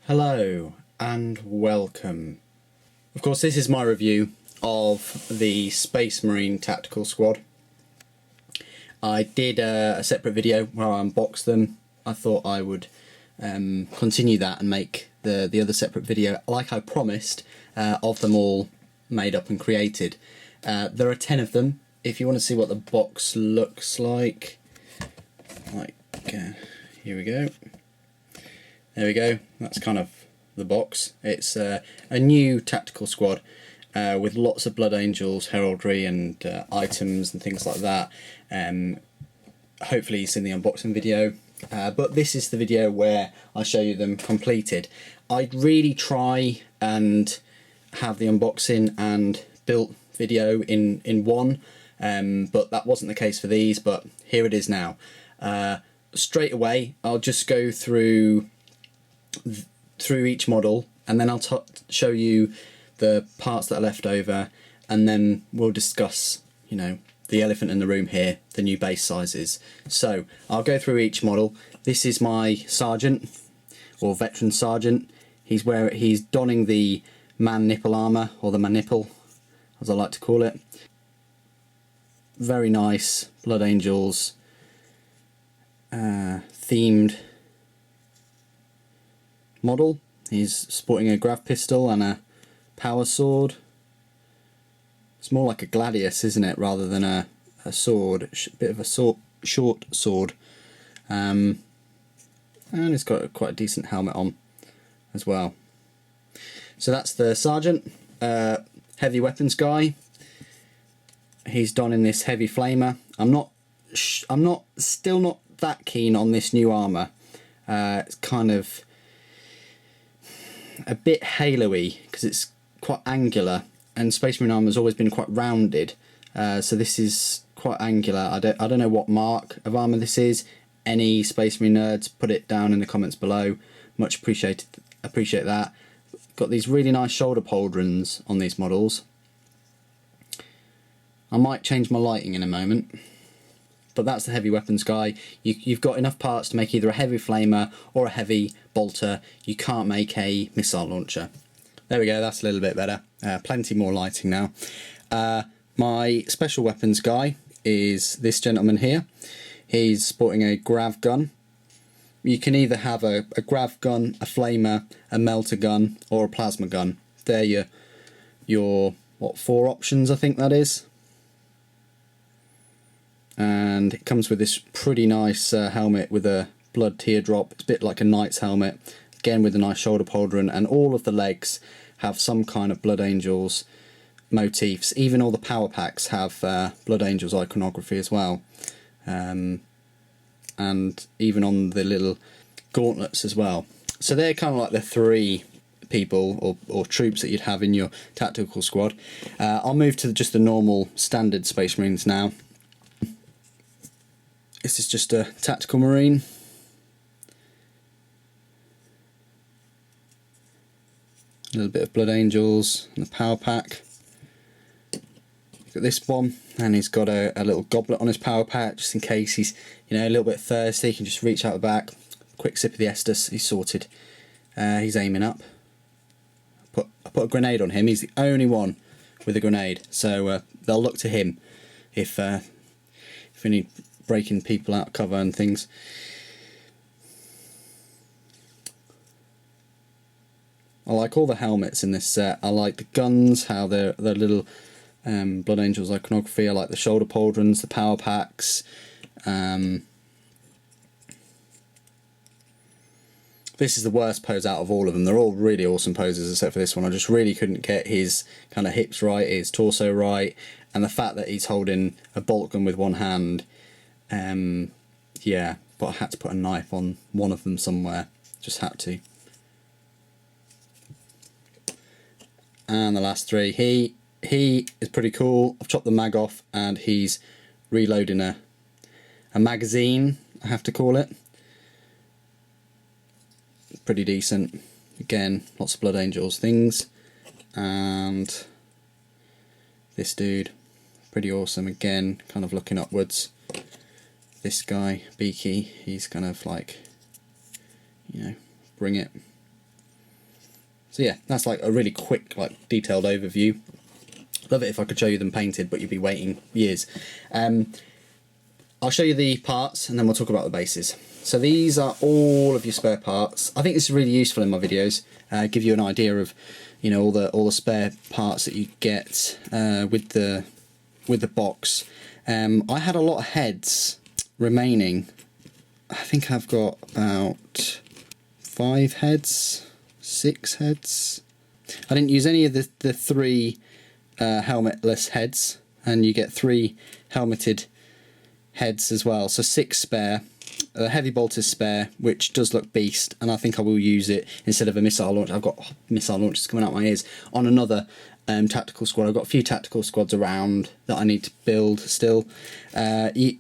Hello and welcome. Of course, this is my review of the Space Marine Tactical Squad. I did a separate video where I unboxed them. I thought I would continue that and make the other separate video, like I promised, of them all made up and created. There are 10 of them. If you want to see what the box looks like, here we go. There we go, that's kind of the box. It's a new tactical squad with lots of Blood Angels, heraldry and items and things like that. Hopefully you've seen the unboxing video, but this is the video where I show you them completed. I'd really try and have the unboxing and built video in one, but that wasn't the case for these, but here it is now. Straight away I'll just go through each model, and then I'll show you the parts that are left over, and then we'll discuss, you know, the elephant in the room here, the new base sizes. So I'll go through each model. This is my sergeant, or veteran sergeant. He's donning the man nipple armor, or the man nipple as I like to call it. Very nice Blood Angels themed model. He's sporting a grav pistol and a power sword. It's more like a gladius, isn't it, rather than a sword. Bit of a short sword. And he's got quite a decent helmet on as well. So that's the sergeant. Heavy weapons guy. He's donning this heavy flamer. I'm still not that keen on this new armor. It's kind of a bit halo-y because it's quite angular, and Space Marine armor has always been quite rounded, so this is quite angular. I don't know what mark of armor this is. Any Space Marine nerds, put it down in the comments below. Much appreciate that. Got these really nice shoulder pauldrons on these models. I might change my lighting in a moment, but that's the heavy weapons guy. You've got enough parts to make either a heavy flamer or a heavy bolter. You can't make a missile launcher. There we go, that's a little bit better. Plenty more lighting now. My special weapons guy is this gentleman here. He's sporting a grav gun. You can either have a grav gun, a flamer, a melter gun, or a plasma gun. They're your 4 options, I think that is. And it comes with this pretty nice helmet with a blood teardrop. It's a bit like a knight's helmet, again with a nice shoulder pauldron, and all of the legs have some kind of Blood Angels motifs. Even all the power packs have Blood Angels iconography as well, and even on the little gauntlets as well. So they're kind of like the 3 people or troops that you'd have in your tactical squad. I'll move to just the normal standard Space Marines now. This is just a tactical marine. A little bit of Blood Angels and the power pack. Look at this one, and he's got a little goblet on his power pack just in case he's, you know, a little bit thirsty. He can just reach out the back, quick sip of the Estus. He's sorted. He's aiming up. I put a grenade on him. He's the only one with a grenade, so they'll look to him if we need breaking people out of cover and things. I like all the helmets in this set. I like the guns, how they're little Blood Angels iconography. I like the shoulder pauldrons, the power packs. This is the worst pose out of all of them. They're all really awesome poses except for this one. I just really couldn't get his kind of hips right, his torso right, and the fact that he's holding a bolt gun with one hand. Yeah, but I had to put a knife on one of them somewhere. Just had to. And the last 3. He is pretty cool. I've chopped the mag off and he's reloading a magazine, I have to call it. Pretty decent. Again, lots of Blood Angels things. And this dude, pretty awesome. Again, kind of looking upwards. This guy, Beaky, he's kind of like, you know, bring it. So yeah, that's like a really quick, like detailed overview. Love it if I could show you them painted, but you'd be waiting years. I'll show you the parts and then we'll talk about the bases. So these are all of your spare parts. I think this is really useful in my videos. Give you an idea of, you know, all the spare parts that you get with the box. I had a lot of heads remaining. I think I've got about 5 heads, 6 heads. I didn't use any of the 3 helmetless heads, and you get 3 helmeted heads as well, so 6 spare. A heavy bolt is spare, which does look beast, and I think I will use it instead of a missile launcher. I've got missile launchers coming out my ears on another tactical squad. I've got a few tactical squads around that I need to build still.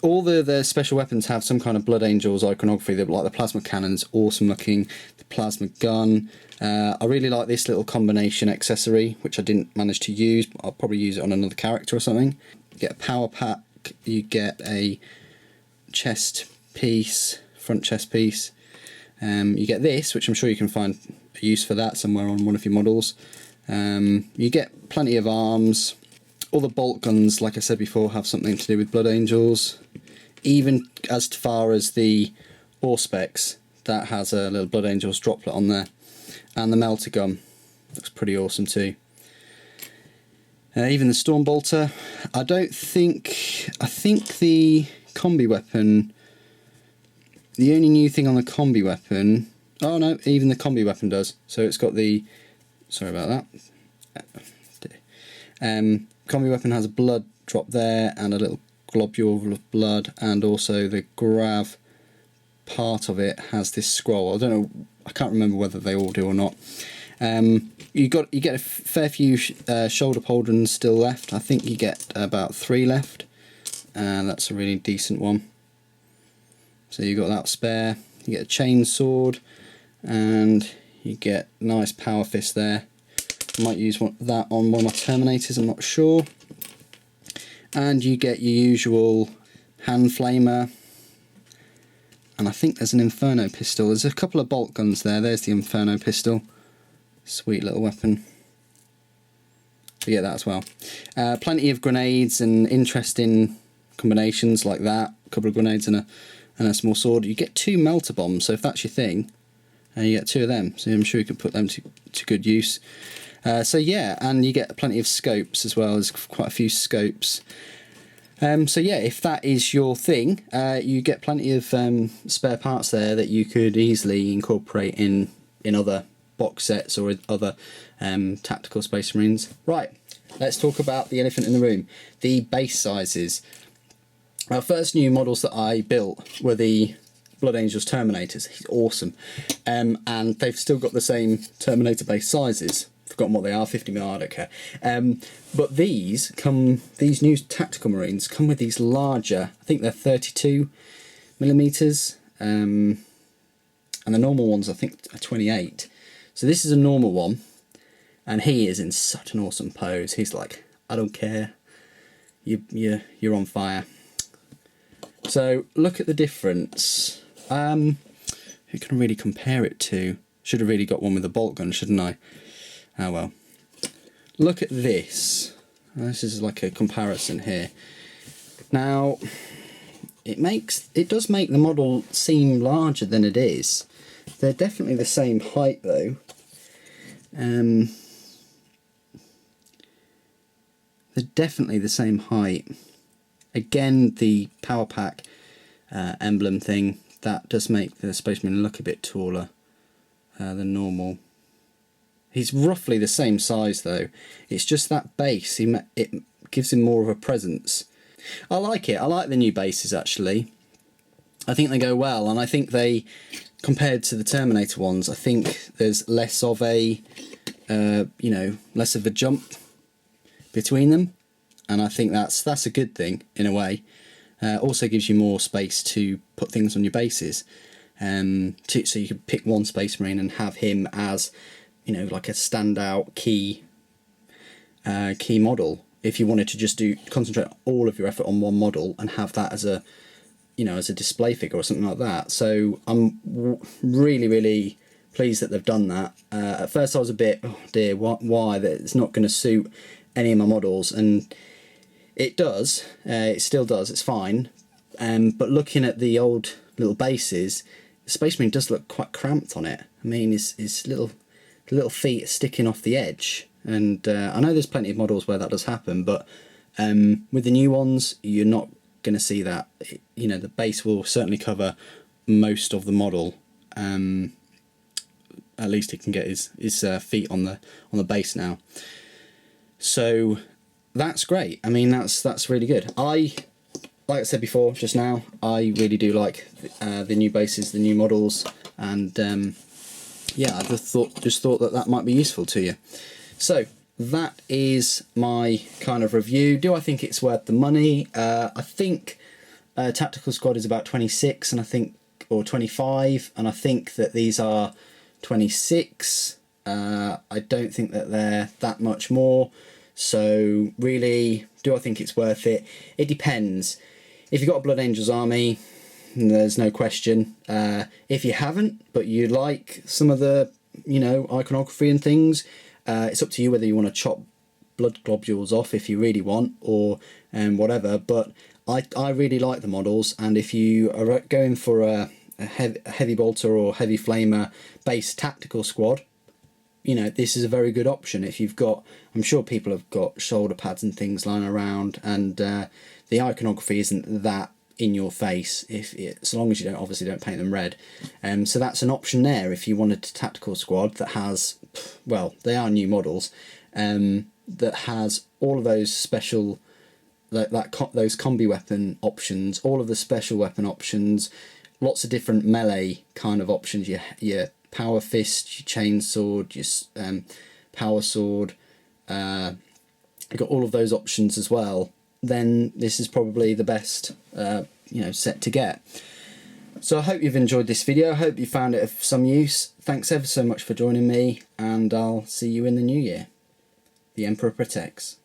All the special weapons have some kind of Blood Angels iconography, like the plasma cannon's awesome looking, the plasma gun. I really like this little combination accessory, which I didn't manage to use, but I'll probably use it on another character or something. You get a power pack, you get a chest piece, front chest piece. You get this, which I'm sure you can find a use for that somewhere on one of your models. You get plenty of arms. All the bolt guns, like I said before, have something to do with Blood Angels. Even as far as the Auspex, that has a little Blood Angels droplet on there. And the melter gun looks pretty awesome too. Even the Storm Bolter. I think the combi weapon, the only new thing on the combi weapon, oh no, even the combi weapon does. So it's got the, sorry about that. Combi weapon has a blood drop there and a little globule of blood, and also the grav part of it has this scroll. I don't know, I can't remember whether they all do or not. You get a fair few shoulder pauldrons still left. I think you get about 3 left, and that's a really decent one. So you got that spare. You get a chain sword, and you get nice power fist there. I might use that on one of my Terminators, I'm not sure. And you get your usual hand flamer, and I think there's an Inferno pistol. There's a couple of bolt guns there. There's the Inferno pistol. Sweet little weapon. So yeah, that as well. Plenty of grenades and interesting combinations like that. A couple of grenades and a small sword. You get 2 melter bombs, so if that's your thing, and you get 2 of them, so I'm sure you can put them to good use. So yeah, and you get plenty of scopes as well. There's quite a few scopes. So yeah, if that is your thing, you get plenty of spare parts there that you could easily incorporate in other box sets or other tactical Space Marines. Right, let's talk about the elephant in the room, the base sizes. Our first new models that I built were the Blood Angels Terminators. He's awesome, and they've still got the same Terminator base sizes. Forgotten what they are, 50mm, I don't care. But these new tactical Marines come with these larger, I think they're 32mm, and the normal ones I think are 28. So this is a normal one, and he is in such an awesome pose. He's like, I don't care, you're on fire. So look at the difference. Who can I really compare it to? Should have really got one with a bolt gun, shouldn't I? Oh well. Look at this. This is like a comparison here. Now, it does make the model seem larger than it is. They're definitely the same height though. They're definitely the same height. Again, the power pack emblem thing, that does make the Space Marine look a bit taller than normal. He's roughly the same size though. It's just that base, it gives him more of a presence. I like it. I like the new bases actually. I think they go well, and I think they, compared to the Terminator ones, I think there's less of a, less of a jump between them, and I think that's a good thing in a way. Also gives you more space to put things on your bases, so you can pick one Space Marine and have him as, like a standout key model. If you wanted to just concentrate all of your effort on one model and have that as a display figure or something like that. So I'm really pleased that they've done that. At first I was a bit, oh dear, why that it's not going to suit any of my models, and it does. It still does. It's fine. But looking at the old little bases, the Space Marine does look quite cramped on it. I mean, his little feet are sticking off the edge, and I know there's plenty of models where that does happen, but with the new ones, you're not going to see that. You know, the base will certainly cover most of the model. At least he can get his feet on the base now. So that's great. I mean, that's really good. Like I said before, just now, I really do like the new bases, the new models, and yeah, I just thought that might be useful to you. So that is my kind of review. Do I think it's worth the money? I think Tactical Squad is about 26, and I think, or 25, and I think that these are 26. I don't think that they're that much more. So really, do I think it's worth it? It depends. If you've got a Blood Angels army, there's no question. If you haven't, but you like some of the, you know, iconography and things, it's up to you whether you want to chop blood globules off if you really want, or whatever. But I really like the models, and if you are going for a heavy bolter or heavy flamer based tactical squad, you know, this is a very good option. If you've got, I'm sure people have got shoulder pads and things lying around, and the iconography isn't that in your face, so long as you obviously don't paint them red. So that's an option there if you wanted a tactical squad that has, well, they are new models, that has all of those special, those combi weapon options, all of the special weapon options, lots of different melee kind of options. Your power fist, your chain sword, your power sword, you've got all of those options as well. Then this is probably the best you know, set to get. So I hope you've enjoyed this video. I hope you found it of some use. Thanks ever so much for joining me, and I'll see you in the new year. The Emperor protects.